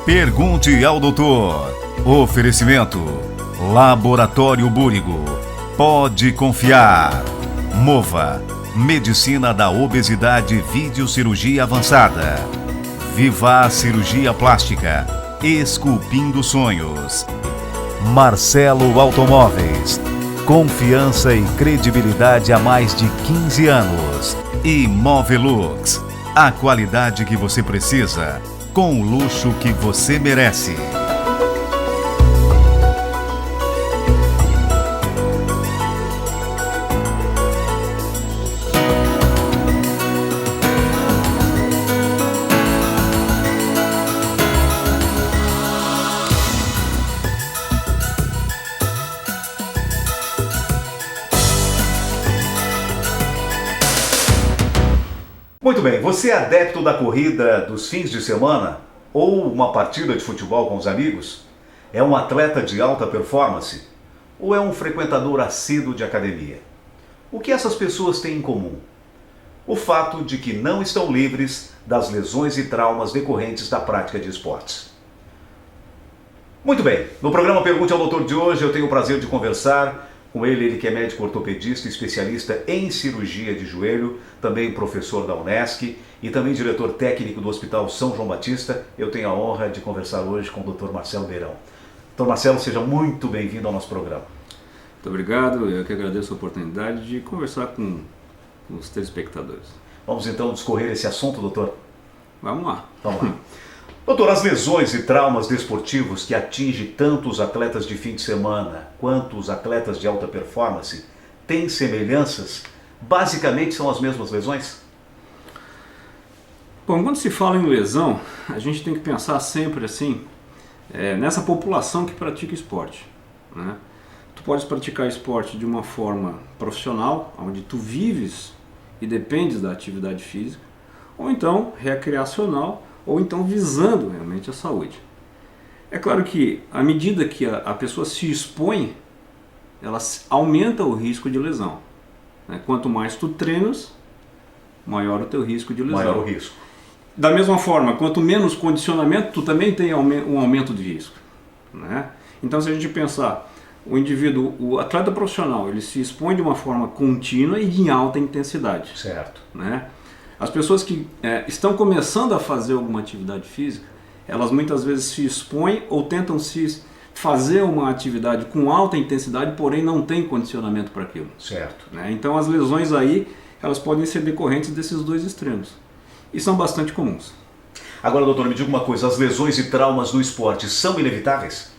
Pergunte ao doutor. Oferecimento: Laboratório Búrigo. Pode confiar. Mova. Medicina da obesidade, videocirurgia avançada. Viva Cirurgia Plástica. Esculpindo sonhos. Marcelo Automóveis. Confiança e credibilidade há mais de 15 anos. E Movelux. A qualidade que você precisa, com o luxo que você merece. Muito bem, você é adepto da corrida dos fins de semana ou uma partida de futebol com os amigos? É um atleta de alta performance ou é um frequentador assíduo de academia? O que essas pessoas têm em comum? O fato de que não estão livres das lesões e traumas decorrentes da prática de esportes. Muito bem, no programa Pergunte ao Doutor de hoje eu tenho o prazer de conversar com ele que é médico ortopedista, especialista em cirurgia de joelho, também professor da Unesc e também diretor técnico do Hospital São João Batista. Eu tenho a honra de conversar hoje com o Dr. Marcelo Beirão. Dr. Marcelo, seja muito bem-vindo ao nosso programa. Muito obrigado, eu que agradeço a oportunidade de conversar com os telespectadores. Vamos então discorrer esse assunto, doutor? Vamos lá. Vamos lá. Doutor, as lesões e traumas desportivos que atingem tanto os atletas de fim de semana quanto os atletas de alta performance têm semelhanças? Basicamente são as mesmas lesões? Bom, quando se fala em lesão, a gente tem que pensar sempre assim, nessa população que pratica esporte, né? Tu podes praticar esporte de uma forma profissional, onde tu vives e dependes da atividade física, ou então recreacional, ou então visando realmente a saúde. É claro que à medida que a pessoa se expõe, ela aumenta o risco de lesão, né? Quanto mais tu treinas, maior o teu risco de lesão. Maior o risco. Da mesma forma, quanto menos condicionamento, tu também tem um aumento de risco, né? Então, se a gente pensar, o indivíduo, o atleta profissional, ele se expõe de uma forma contínua e em alta intensidade. Certo. Né? As pessoas que estão começando a fazer alguma atividade física, elas muitas vezes se expõem ou tentam se fazer uma atividade com alta intensidade, porém não tem condicionamento para aquilo. Certo. Né? Então as lesões aí, elas podem ser decorrentes desses dois extremos. E são bastante comuns. Agora, doutor, me diga uma coisa, as lesões e traumas no esporte são inevitáveis?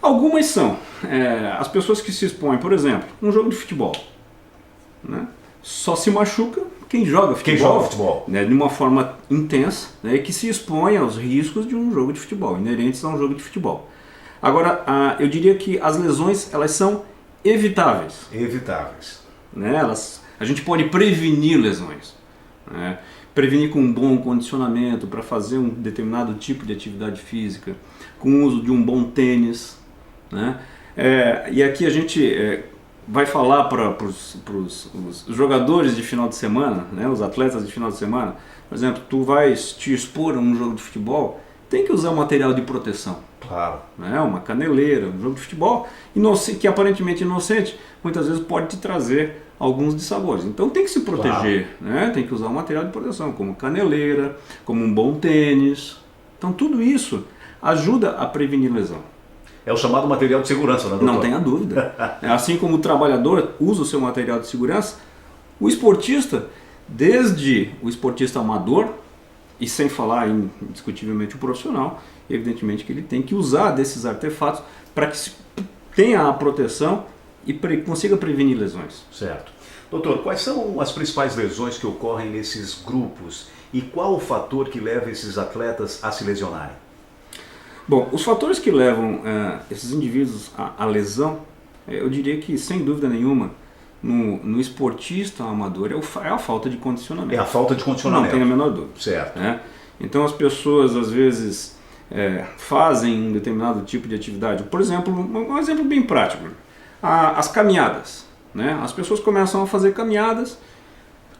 Algumas são. As pessoas que se expõem, por exemplo, um jogo de futebol, né? Só se machuca quem joga futebol, né, de uma forma intensa, né, que se expõe aos riscos de um jogo de futebol, inerentes a um jogo de futebol. Agora, eu diria que as lesões, elas são evitáveis. Evitáveis. Né? A gente pode prevenir lesões, né? Prevenir com um bom condicionamento para fazer um determinado tipo de atividade física, com o uso de um bom tênis, né? E aqui a gente vai falar para os jogadores de final de semana, né, os atletas de final de semana. Por exemplo, tu vais te expor a um jogo de futebol, tem que usar material de proteção. Claro. Né, uma caneleira, um jogo de futebol que aparentemente inocente, muitas vezes pode te trazer alguns dissabores. Então tem que se proteger, claro, né? Tem que usar um material de proteção, como caneleira, como um bom tênis. Então tudo isso ajuda a prevenir lesão. É o chamado material de segurança, né, doutor? Não tenha dúvida. Assim como o trabalhador usa o seu material de segurança, o esportista, desde o esportista amador, e sem falar indiscutivelmente o profissional, evidentemente que ele tem que usar desses artefatos para que tenha a proteção e consiga prevenir lesões. Certo. Doutor, quais são as principais lesões que ocorrem nesses grupos e qual o fator que leva esses atletas a se lesionarem? Bom, os fatores que levam esses indivíduos à lesão, eu diria que, sem dúvida nenhuma, no esportista amador é a falta de condicionamento. É a falta de condicionamento. Não tem a menor dúvida. Certo. Né? Então as pessoas, às vezes, fazem um determinado tipo de atividade. Por exemplo, um exemplo bem prático, as caminhadas. Né? As pessoas começam a fazer caminhadas,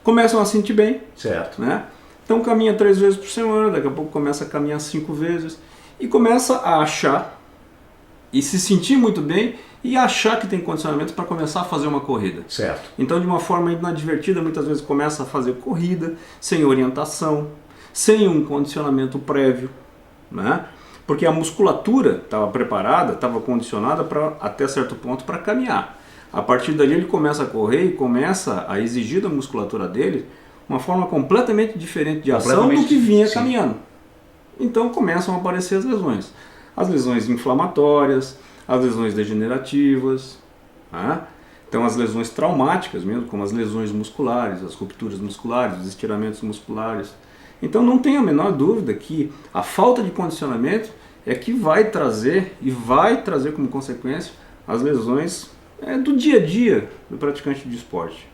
começam a sentir bem. Certo. Né? Então caminha 3 vezes por semana, daqui a pouco começa a caminhar 5 vezes e começa a achar e se sentir muito bem e achar que tem condicionamento para começar a fazer uma corrida. Certo. Então, de uma forma inadvertida, muitas vezes começa a fazer corrida sem orientação, sem um condicionamento prévio, né? Porque a musculatura estava preparada, estava condicionada até certo ponto para caminhar. A partir dali ele começa a correr e começa a exigir da musculatura dele uma forma completamente diferente de ação do que vinha caminhando. Então começam a aparecer as lesões. As lesões inflamatórias, as lesões degenerativas, né? Então as lesões traumáticas mesmo, como as lesões musculares, as rupturas musculares, os estiramentos musculares. Então não tem a menor dúvida que a falta de condicionamento é que vai trazer como consequência as lesões do dia a dia do praticante de esporte.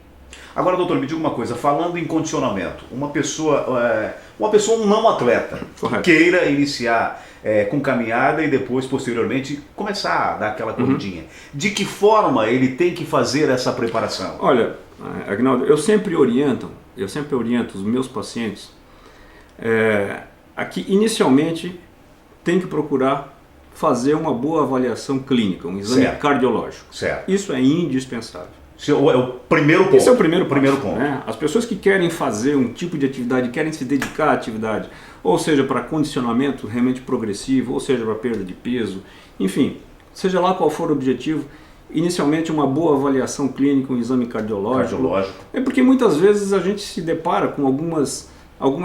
Agora, doutor, me diga uma coisa, falando em condicionamento, uma pessoa, um não atleta, que queira iniciar com caminhada e depois, posteriormente, começar a dar aquela corridinha. De que forma ele tem que fazer essa preparação? Olha, Agnaldo, eu sempre oriento os meus pacientes a que inicialmente tem que procurar fazer uma boa avaliação clínica, um exame cardiológico. Certo. Isso é indispensável. Esse é o primeiro ponto. Esse é o primeiro ponto. Né? As pessoas que querem fazer um tipo de atividade, querem se dedicar à atividade, ou seja, para condicionamento realmente progressivo, ou seja, para perda de peso, enfim, seja lá qual for o objetivo, inicialmente uma boa avaliação clínica, um exame cardiológico. É porque muitas vezes a gente se depara com algumas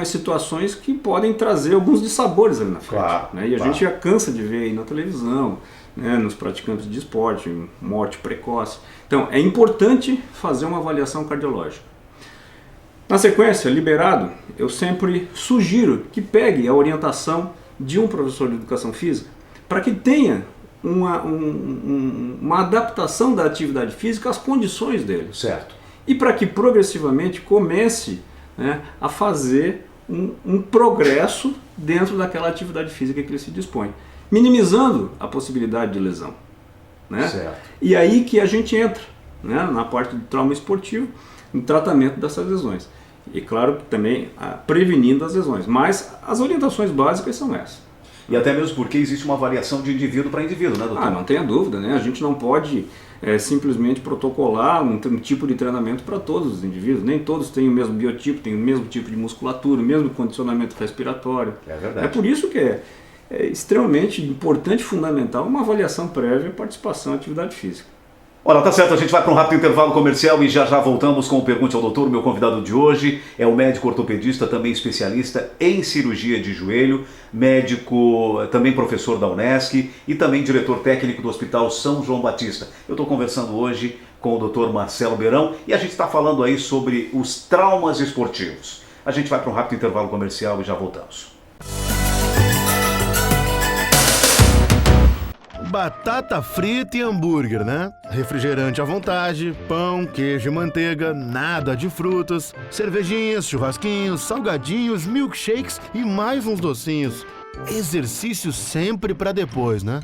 situações que podem trazer alguns dissabores ali na frente. Claro, né? E a gente já cansa de ver aí na televisão, né, nos praticantes de esporte, morte precoce. Então é importante fazer uma avaliação cardiológica. Na sequência, liberado, eu sempre sugiro que pegue a orientação de um professor de educação física para que tenha uma adaptação da atividade física às condições dele. Certo. E para que progressivamente comece, né, a fazer um progresso dentro daquela atividade física que ele se dispõe, minimizando a possibilidade de lesão. Né? Certo. E aí que a gente entra, né, na parte do trauma esportivo, no tratamento dessas lesões. E claro, também prevenindo as lesões. Mas as orientações básicas são essas. E até mesmo porque existe uma variação de indivíduo para indivíduo, né, doutor? Não tenha dúvida, né? A gente não pode simplesmente protocolar um tipo de treinamento para todos os indivíduos. Nem todos têm o mesmo biotipo, têm o mesmo tipo de musculatura, o mesmo condicionamento respiratório. É verdade. É por isso que é extremamente importante e fundamental uma avaliação prévia à participação em atividade física. Olha, tá certo, a gente vai para um rápido intervalo comercial e já voltamos com o Pergunte ao Doutor. O meu convidado de hoje é o médico ortopedista, também especialista em cirurgia de joelho, médico, também professor da Unesc e também diretor técnico do Hospital São João Batista. Eu estou conversando hoje com o Dr. Marcelo Beirão e a gente está falando aí sobre os traumas esportivos. A gente vai para um rápido intervalo comercial e já voltamos. Batata frita e hambúrguer, né? Refrigerante à vontade, pão, queijo e manteiga, nada de frutas, cervejinhas, churrasquinhos, salgadinhos, milkshakes e mais uns docinhos. Exercício sempre pra depois, né?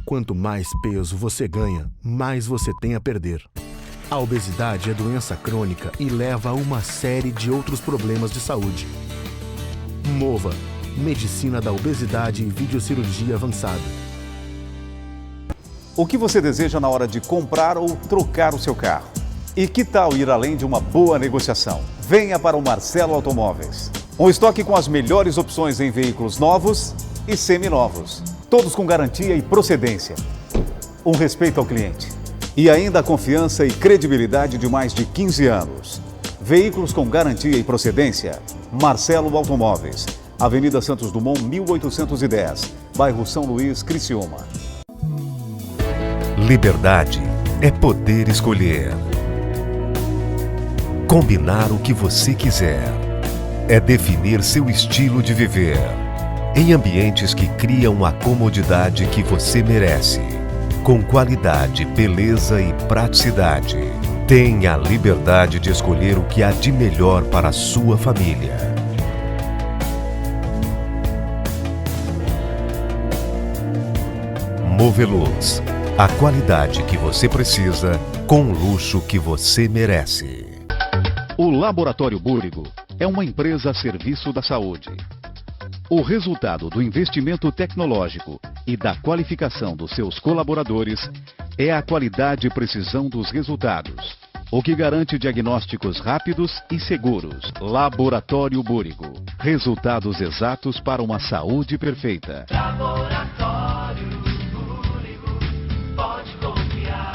Quanto mais peso você ganha, mais você tem a perder. A obesidade é doença crônica e leva a uma série de outros problemas de saúde. Mova, medicina da obesidade e videocirurgia avançada. O que você deseja na hora de comprar ou trocar o seu carro? E que tal ir além de uma boa negociação? Venha para o Marcelo Automóveis. Um estoque com as melhores opções em veículos novos e seminovos. Todos com garantia e procedência. Um respeito ao cliente. E ainda a confiança e credibilidade de mais de 15 anos. Veículos com garantia e procedência. Marcelo Automóveis. Avenida Santos Dumont, 1810. Bairro São Luís, Criciúma. Liberdade é poder escolher. Combinar o que você quiser. É definir seu estilo de viver. Em ambientes que criam a comodidade que você merece. Com qualidade, beleza e praticidade. Tenha a liberdade de escolher o que há de melhor para a sua família. Moveluz. A qualidade que você precisa, com o luxo que você merece. O Laboratório Búrigo é uma empresa a serviço da saúde. O resultado do investimento tecnológico e da qualificação dos seus colaboradores é a qualidade e precisão dos resultados, o que garante diagnósticos rápidos e seguros. Laboratório Búrigo. Resultados exatos para uma saúde perfeita. Laboratório Búrigo, pode confiar.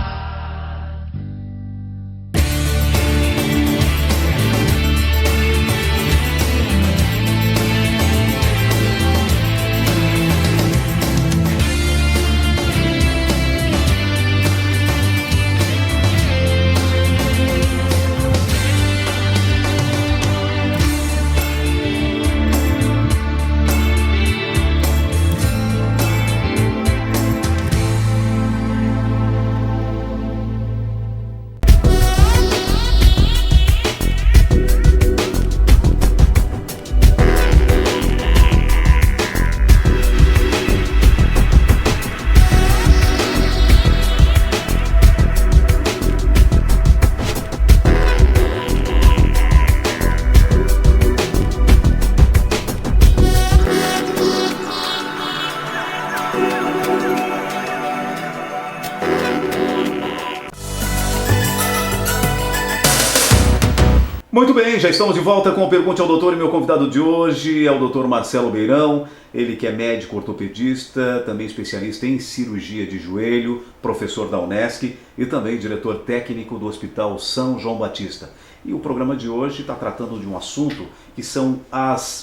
Muito bem, já estamos de volta com o Pergunte ao Doutor e meu convidado de hoje é o Dr. Marcelo Beirão, ele que é médico ortopedista, também especialista em cirurgia de joelho, professor da Unesc e também diretor técnico do Hospital São João Batista. E o programa de hoje está tratando de um assunto que são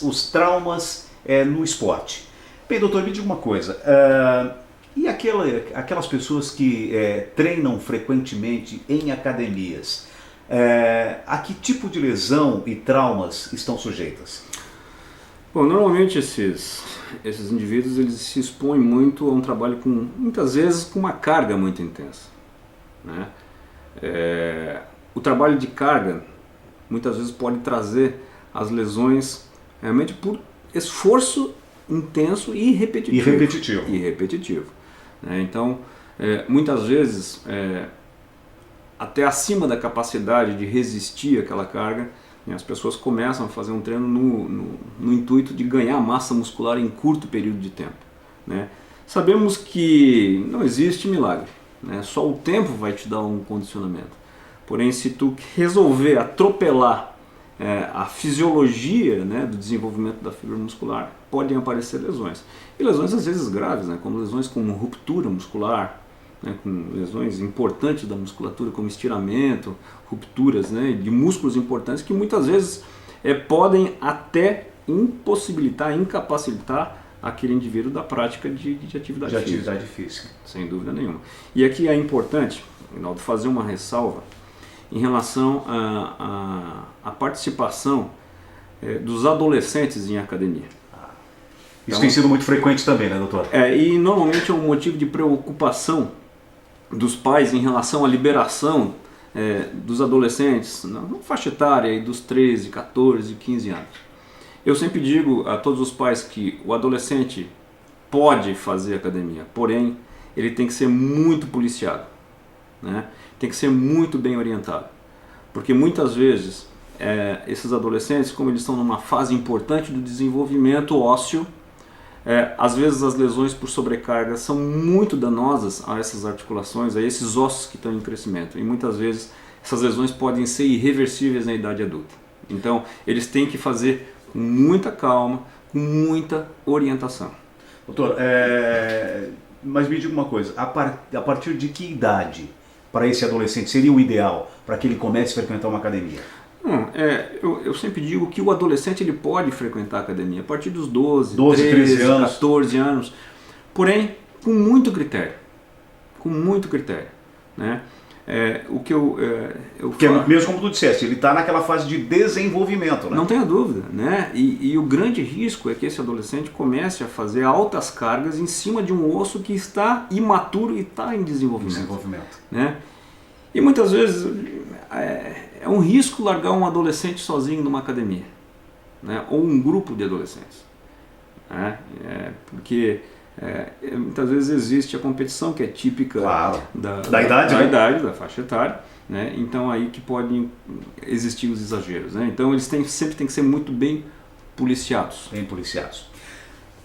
os traumas no esporte. Bem, doutor, me diga uma coisa, e aquelas pessoas que treinam frequentemente em academias, a que tipo de lesão e traumas estão sujeitas? Bom, normalmente esses indivíduos eles se expõem muito a um trabalho muitas vezes com uma carga muito intensa, né? O trabalho de carga muitas vezes pode trazer as lesões realmente por esforço intenso e repetitivo. Né? Então, muitas vezes até acima da capacidade de resistir àquela carga, né, as pessoas começam a fazer um treino no intuito de ganhar massa muscular em curto período de tempo. Né? Sabemos que não existe milagre, né? Só o tempo vai te dar um condicionamento. Porém, se tu resolver atropelar a fisiologia, né, do desenvolvimento da fibra muscular, podem aparecer lesões. E lesões às vezes graves, né, como lesões como ruptura muscular, né, com lesões importantes da musculatura, como estiramento, rupturas, né, de músculos importantes que muitas vezes podem até incapacitar aquele indivíduo da prática de atividade física. Sem dúvida nenhuma. E aqui é importante, Reinaldo, fazer uma ressalva em relação à participação dos adolescentes em academia. Isso tem sido muito frequente também, né, doutor? E normalmente é um motivo de preocupação dos pais em relação à liberação dos adolescentes na faixa etária aí dos 13, 14, 15 anos. Eu sempre digo a todos os pais que o adolescente pode fazer academia, porém ele tem que ser muito policiado, né? Tem que ser muito bem orientado, porque muitas vezes esses adolescentes, como eles estão numa fase importante do desenvolvimento ósseo, às vezes as lesões por sobrecarga são muito danosas a essas articulações, a esses ossos que estão em crescimento. E muitas vezes essas lesões podem ser irreversíveis na idade adulta. Então eles têm que fazer com muita calma, com muita orientação. Doutor, mas me diga uma coisa, a partir de que idade para esse adolescente seria o ideal para que ele comece a frequentar uma academia? Eu sempre digo que o adolescente ele pode frequentar a academia a partir dos 12 13 anos. 14 anos, porém com muito critério, né? Porque mesmo como tu disseste, ele está naquela fase de desenvolvimento, né? Não tenha dúvida, né? E o grande risco é que esse adolescente comece a fazer altas cargas em cima de um osso que está imaturo e está em desenvolvimento. Né? E muitas vezes é um risco largar um adolescente sozinho numa academia, né? Ou um grupo de adolescentes, né? Porque muitas vezes existe a competição que é típica Claro. da idade, né? idade, da faixa etária, né? Então aí que podem existir os exageros, né? Então eles sempre têm que ser muito bem policiados. Bem policiados.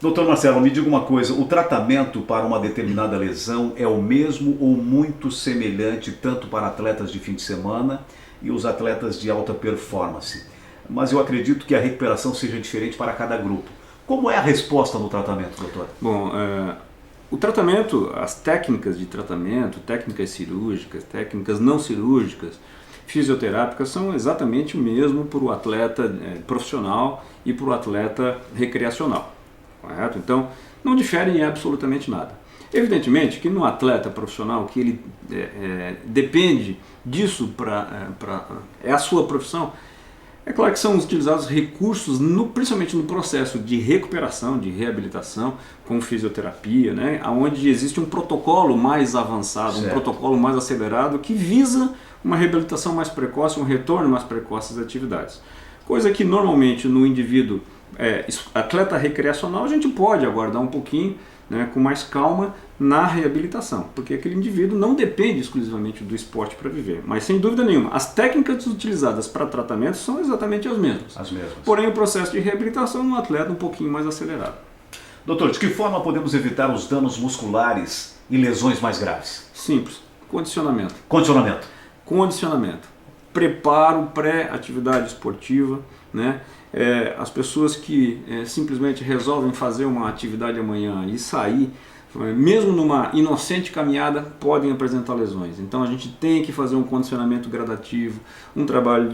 Doutor Marcelo, me diga uma coisa, o tratamento para uma determinada lesão é o mesmo ou muito semelhante tanto para atletas de fim de semana e os atletas de alta performance? Mas eu acredito que a recuperação seja diferente para cada grupo. Como é a resposta no tratamento, doutor? Bom, o tratamento, as técnicas de tratamento, técnicas cirúrgicas, técnicas não cirúrgicas, fisioterápicas, são exatamente o mesmo para o atleta profissional e para o atleta recreacional, correto? Então, não diferem em absolutamente nada. Evidentemente que no atleta profissional, que ele depende disso é a sua profissão, é claro que são utilizados recursos, principalmente no processo de recuperação, de reabilitação, com fisioterapia, né, onde existe um protocolo mais avançado, certo, um protocolo mais acelerado que visa uma reabilitação mais precoce, um retorno mais precoce às atividades. Coisa que normalmente no indivíduo atleta recreacional a gente pode aguardar um pouquinho, né, com mais calma na reabilitação, porque aquele indivíduo não depende exclusivamente do esporte para viver. Mas sem dúvida nenhuma, as técnicas utilizadas para tratamento são exatamente as mesmas. As mesmas. Porém, o processo de reabilitação no atleta é um pouquinho mais acelerado. Doutor, de que forma podemos evitar os danos musculares e lesões mais graves? Simples. Condicionamento. Condicionamento. Condicionamento. Preparo pré-atividade esportiva, né? As pessoas que simplesmente resolvem fazer uma atividade amanhã e sair, mesmo numa inocente caminhada, podem apresentar lesões. Então a gente tem que fazer um condicionamento gradativo, um trabalho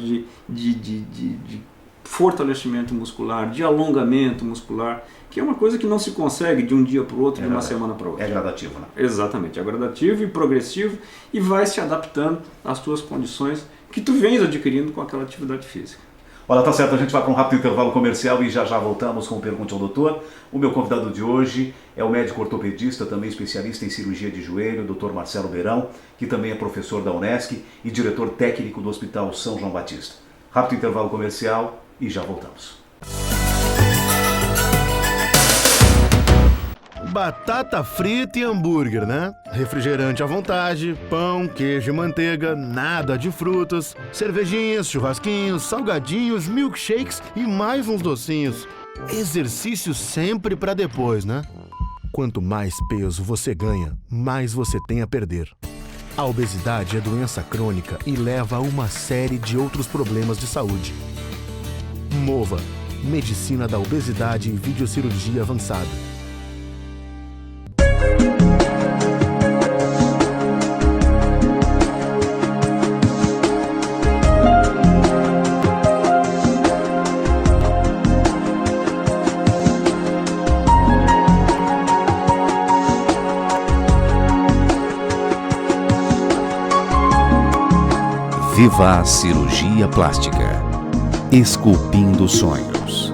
de fortalecimento muscular, de alongamento muscular, que é uma coisa que não se consegue de um dia para o outro, de uma semana para outra. É gradativo, né? Exatamente, é gradativo e progressivo e vai se adaptando às tuas condições que tu vens adquirindo com aquela atividade física. Olha, tá certo, a gente vai para um rápido intervalo comercial e já voltamos com Pergunte ao Doutor. O meu convidado de hoje é o médico ortopedista, também especialista em cirurgia de joelho, Dr. Marcelo Beirão, que também é professor da Unesc e diretor técnico do Hospital São João Batista. Rápido intervalo comercial e já voltamos. Batata frita e hambúrguer, né? Refrigerante à vontade, pão, queijo e manteiga, nada de frutas, cervejinhas, churrasquinhos, salgadinhos, milkshakes e mais uns docinhos. Exercício sempre pra depois, né? Quanto mais peso você ganha, mais você tem a perder. A obesidade é doença crônica e leva a uma série de outros problemas de saúde. MOVA, Medicina da Obesidade e Videocirurgia Avançada. Viva a Cirurgia Plástica, esculpindo sonhos.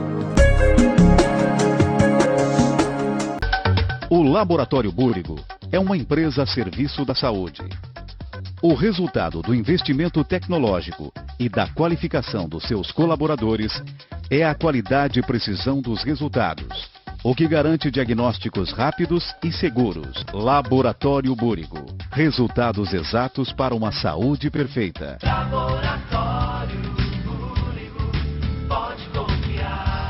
O Laboratório Búrigo é uma empresa a serviço da saúde. O resultado do investimento tecnológico e da qualificação dos seus colaboradores é a qualidade e precisão dos resultados, o que garante diagnósticos rápidos e seguros. Laboratório Búrigo. Resultados exatos para uma saúde perfeita. Laboratório Búrigo, pode confiar.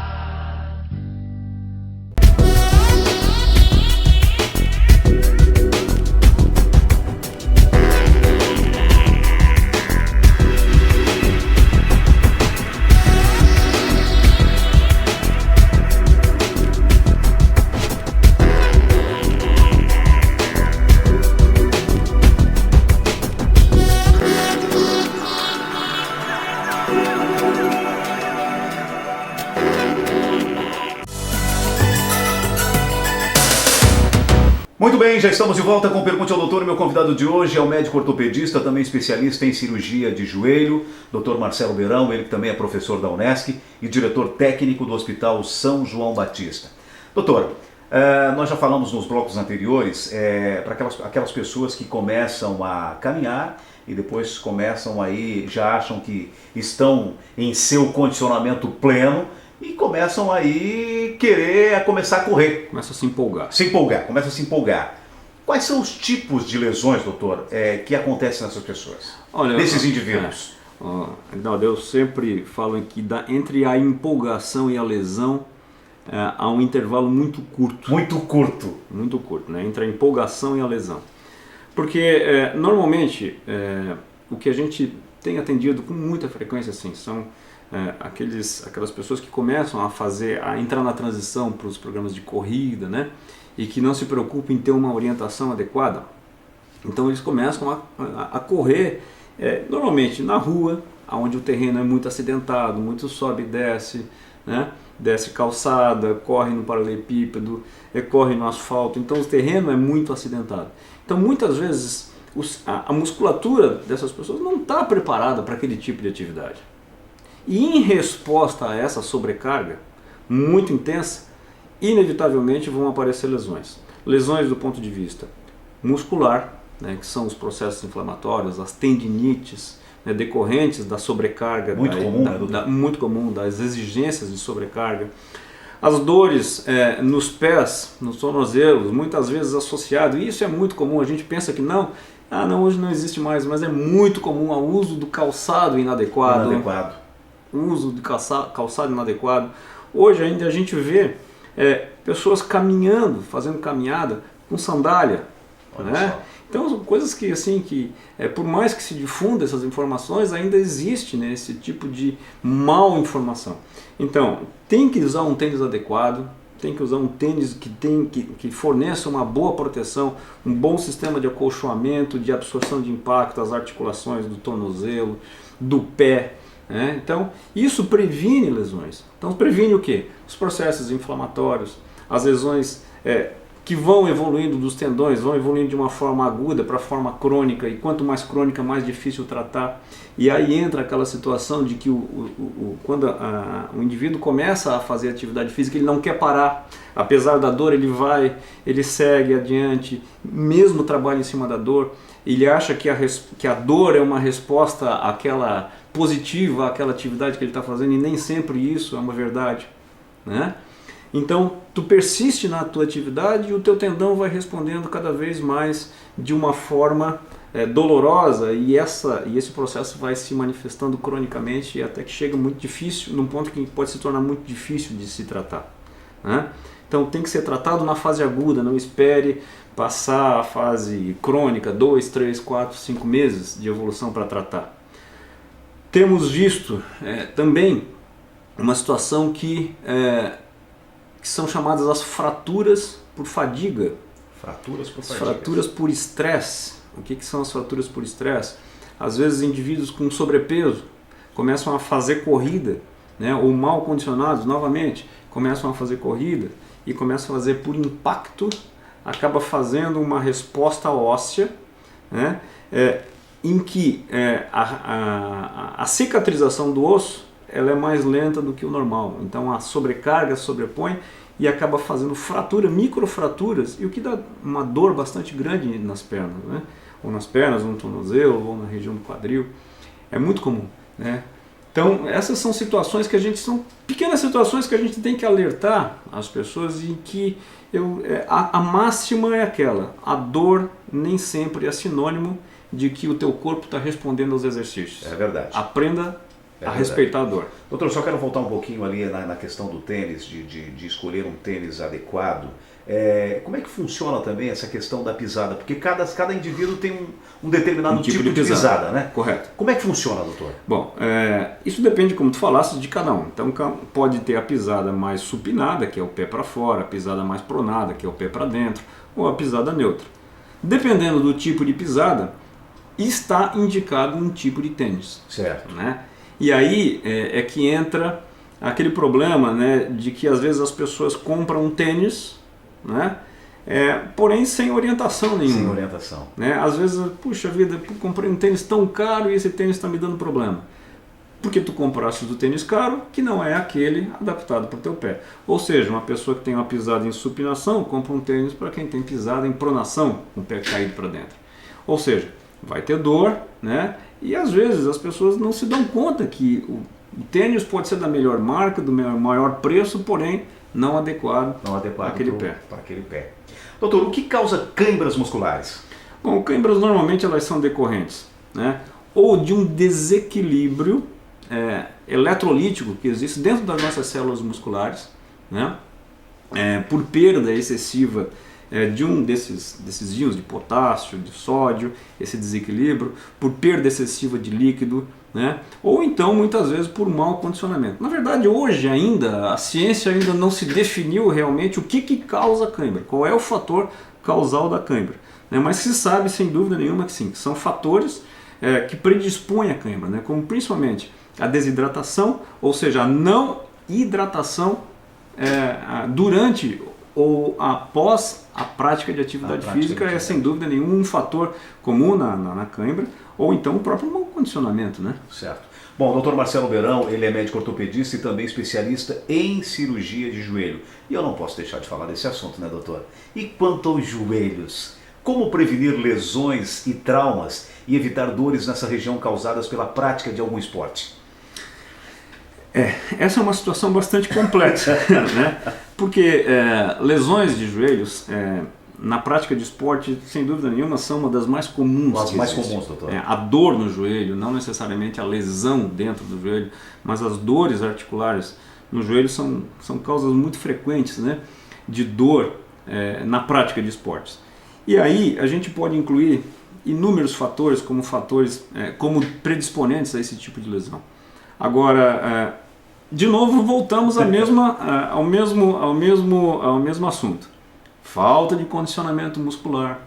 Muito bem, já estamos de volta com Pergunte ao Doutor. Meu convidado de hoje é o médico ortopedista, também especialista em cirurgia de joelho, Dr. Marcelo Beirão, ele que também é professor da Unesc e diretor técnico do Hospital São João Batista. Doutor, nós já falamos nos blocos anteriores para aquelas pessoas que começam a caminhar e depois começam aí, já acham que estão em seu condicionamento pleno, e começam aí começar a correr, Começa a se empolgar. começa a se empolgar. Quais são os tipos de lesões, doutor, que acontecem nessas pessoas, Olha, nesses indivíduos? Aguinaldo, eu sempre falo que entre a empolgação e a lesão há um intervalo muito curto. Muito curto. Muito curto, né? Entre a empolgação e a lesão. Porque normalmente o que a gente tem atendido com muita frequência assim, são aquelas pessoas que começam a entrar na transição para os programas de corrida, né? E que não se preocupam em ter uma orientação adequada. Então eles começam a correr normalmente na rua, onde o terreno é muito acidentado, muito sobe e desce, né? Desce calçada, corre no paralelepípedo, corre no asfalto, então o terreno é muito acidentado. Então muitas vezes a musculatura dessas pessoas não está preparada para aquele tipo de atividade. E em resposta a essa sobrecarga muito intensa, inevitavelmente vão aparecer lesões. Lesões do ponto de vista muscular, né, que são os processos inflamatórios, as tendinites, né, decorrentes da sobrecarga, muito comum, das exigências de sobrecarga. As dores nos pés, nos tornozelos, muitas vezes associado, e isso é muito comum, a gente pensa que não, hoje não existe mais, mas é muito comum o uso do calçado inadequado. O uso de calçado inadequado. Hoje ainda a gente vê pessoas caminhando, fazendo caminhada com sandália, né? Então são coisas que, assim, por mais que se difunda essas informações, ainda existe, né, esse tipo de mal informação. Então, tem que usar um tênis adequado, tem que usar um tênis que forneça uma boa proteção, um bom sistema de acolchoamento, de absorção de impacto, as articulações do tornozelo, do pé, né? Então, isso previne lesões. Então, previne o quê? Os processos inflamatórios, as lesões que vão evoluindo dos tendões, vão evoluindo de uma forma aguda para forma crônica, e quanto mais crônica, mais difícil tratar. E aí entra aquela situação de que quando o indivíduo começa a fazer atividade física, ele não quer parar. Apesar da dor, ele segue adiante, mesmo trabalha em cima da dor. Ele acha que a dor é uma resposta àquela positiva àquela atividade que ele está fazendo, e nem sempre isso é uma verdade, né? Então, tu persiste na tua atividade e o teu tendão vai respondendo cada vez mais de uma forma dolorosa, e esse processo vai se manifestando cronicamente até que chega muito difícil, num ponto que pode se tornar muito difícil de se tratar, né? Então tem que ser tratado na fase aguda, não espere passar a fase crônica, 2, 3, 4, 5 meses de evolução para tratar. Temos visto também uma situação que são chamadas as fraturas por fadiga. Fraturas por fadiga. Fraturas por estresse. O que são as fraturas por estresse? Às vezes indivíduos com sobrepeso começam a fazer corrida, né, ou mal condicionados novamente, começam a fazer corrida e começam a fazer por impacto, acaba fazendo uma resposta óssea, né, em que a cicatrização do osso ela é mais lenta do que o normal. Então a sobrecarga sobrepõe e acaba fazendo microfraturas, e o que dá uma dor bastante grande nas pernas, né? Ou nas pernas, ou no tornozelo, ou na região do quadril. É muito comum, né? Então essas são situações são pequenas situações que a gente tem que alertar as pessoas, em que a máxima é aquela: a dor nem sempre é sinônimo de que o teu corpo está respondendo aos exercícios. É verdade. Aprenda a respeitar a dor. Doutor, eu só quero voltar um pouquinho ali na questão do tênis, de escolher um tênis adequado. Como é que funciona também essa questão da pisada? Porque cada indivíduo tem um determinado tipo de pisada, né? Correto. Como é que funciona, doutor? Bom, isso depende, como tu falaste, de cada um. Então pode ter a pisada mais supinada, que é o pé para fora, a pisada mais pronada, que é o pé para dentro, ou a pisada neutra. Dependendo do tipo de pisada, está indicado um tipo de tênis. Certo. Né? E aí é que entra aquele problema, né, de que às vezes as pessoas compram um tênis, né, porém sem orientação nenhuma. Sem orientação. Né? Às vezes, puxa vida, comprei um tênis tão caro e esse tênis está me dando problema. Porque tu compraste do tênis caro, que não é aquele adaptado para o teu pé. Ou seja, uma pessoa que tem uma pisada em supinação compra um tênis para quem tem pisada em pronação, com o pé caído para dentro. Ou seja, vai ter dor, né? E às vezes as pessoas não se dão conta que O tênis pode ser da melhor marca, do maior preço, porém não adequado àquele pé. Para aquele pé. Doutor, o que causa câimbras musculares? Bom, câimbras normalmente elas são decorrentes, né, ou de um desequilíbrio eletrolítico que existe dentro das nossas células musculares, né, por perda excessiva de um desses íons de potássio, de sódio, esse desequilíbrio, por perda excessiva de líquido, né, ou então muitas vezes por mau condicionamento. Na verdade, hoje ainda a ciência ainda não se definiu realmente o que causa a cãibra, qual é o fator causal da cãibra, né, mas se sabe sem dúvida nenhuma que sim, que são fatores que predispõem à cãibra, né, como principalmente a desidratação, ou seja, a não hidratação durante ou após a prática de atividade física é sem dúvida nenhuma um fator comum na cãibra, ou então o próprio mau condicionamento, né? Certo. Bom, o Dr. Marcelo Beirão, ele é médico ortopedista e também especialista em cirurgia de joelho. E eu não posso deixar de falar desse assunto, né, doutor? E quanto aos joelhos? Como prevenir lesões e traumas e evitar dores nessa região causadas pela prática de algum esporte? Essa é uma situação bastante complexa, né? Porque lesões de joelhos na prática de esporte, sem dúvida nenhuma, são uma das mais comuns. As mais comuns, doutor. A dor no joelho, não necessariamente a lesão dentro do joelho, mas as dores articulares no joelho são causas muito frequentes, né, de dor na prática de esportes. E aí a gente pode incluir inúmeros fatores como predisponentes a esse tipo de lesão. Agora, de novo, voltamos ao mesmo assunto. Falta de condicionamento muscular,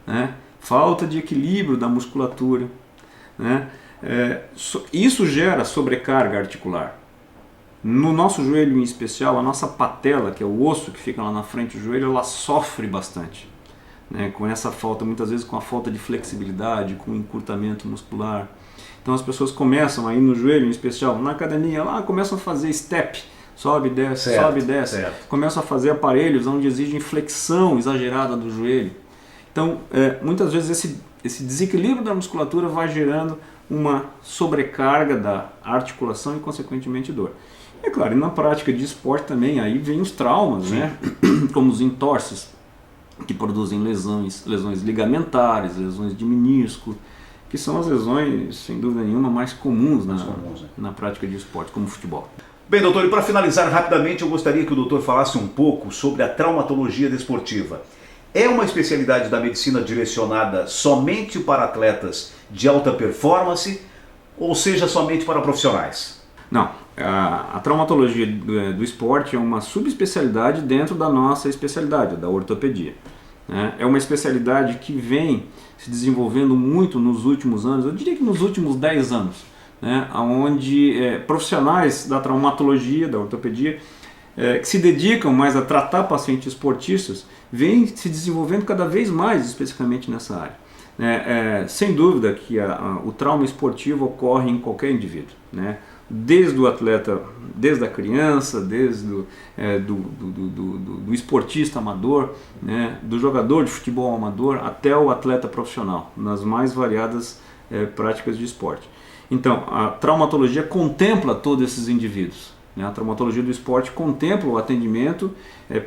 né? Falta de equilíbrio da musculatura, né? Isso gera sobrecarga articular. No nosso joelho em especial, a nossa patela, que é o osso que fica lá na frente do joelho, ela sofre bastante, né? Com essa falta, muitas vezes com a falta de flexibilidade, com encurtamento muscular. Então as pessoas começam aí no joelho, em especial na academia, lá começam a fazer step, sobe, desce, certo, sobe, desce. Certo. Começam a fazer aparelhos onde exigem flexão exagerada do joelho. Então, muitas vezes esse desequilíbrio da musculatura vai gerando uma sobrecarga da articulação e, consequentemente, dor. É claro, e na prática de esporte também, aí vem os traumas, né? Como os entorses, que produzem lesões ligamentares, lesões de menisco, que são as lesões, sem dúvida nenhuma, mais comuns na prática de esporte, como o futebol. Bem, doutor, e para finalizar rapidamente, eu gostaria que o doutor falasse um pouco sobre a traumatologia desportiva. É uma especialidade da medicina direcionada somente para atletas de alta performance, ou seja, somente para profissionais? Não, a traumatologia do esporte é uma subespecialidade dentro da nossa especialidade, da ortopedia. É uma especialidade que vem se desenvolvendo muito nos últimos anos, eu diria que nos últimos 10 anos, né, onde profissionais da traumatologia, da ortopedia, que se dedicam mais a tratar pacientes esportistas, vêm se desenvolvendo cada vez mais especificamente nessa área. Sem dúvida que o trauma esportivo ocorre em qualquer indivíduo, né? Desde o atleta, desde a criança, desde do esportista amador, né, do jogador de futebol amador até o atleta profissional, nas mais variadas práticas de esporte. Então, a traumatologia contempla todos esses indivíduos, né? A traumatologia do esporte contempla o atendimento,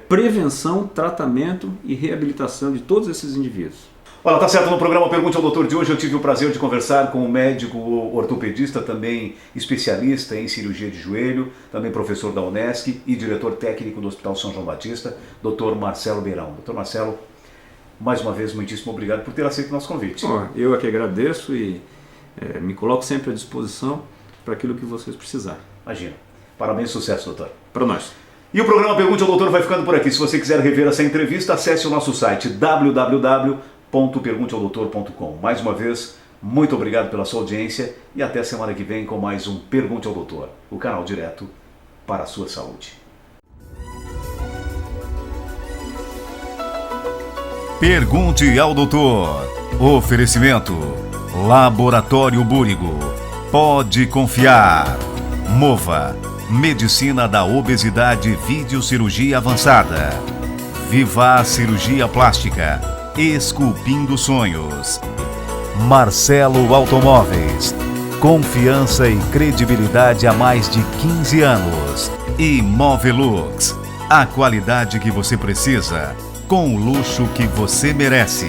prevenção, tratamento e reabilitação de todos esses indivíduos. Olha, tá certo, no programa Pergunte ao Doutor de hoje eu tive o prazer de conversar com um médico ortopedista, também especialista em cirurgia de joelho, também professor da Unesc e diretor técnico do Hospital São João Batista, Dr. Marcelo Beirão. Dr. Marcelo, mais uma vez, muitíssimo obrigado por ter aceito o nosso convite. Eu aqui agradeço e me coloco sempre à disposição para aquilo que vocês precisarem. Imagina. Parabéns e sucesso, doutor. Para nós. E o programa Pergunte ao Doutor vai ficando por aqui. Se você quiser rever essa entrevista, acesse o nosso site www.pergunteaodoutor.com. Mais uma vez, muito obrigado pela sua audiência e até semana que vem com mais um Pergunte ao Doutor, o canal direto para a sua saúde. Pergunte ao Doutor. Oferecimento: Laboratório Búrigo. Pode confiar. Mova. Medicina da Obesidade, Videocirurgia Avançada. Viva Cirurgia Plástica. Esculpindo Sonhos. Marcelo Automóveis. Confiança e credibilidade há mais de 15 anos. Imovelux, a qualidade que você precisa, com o luxo que você merece.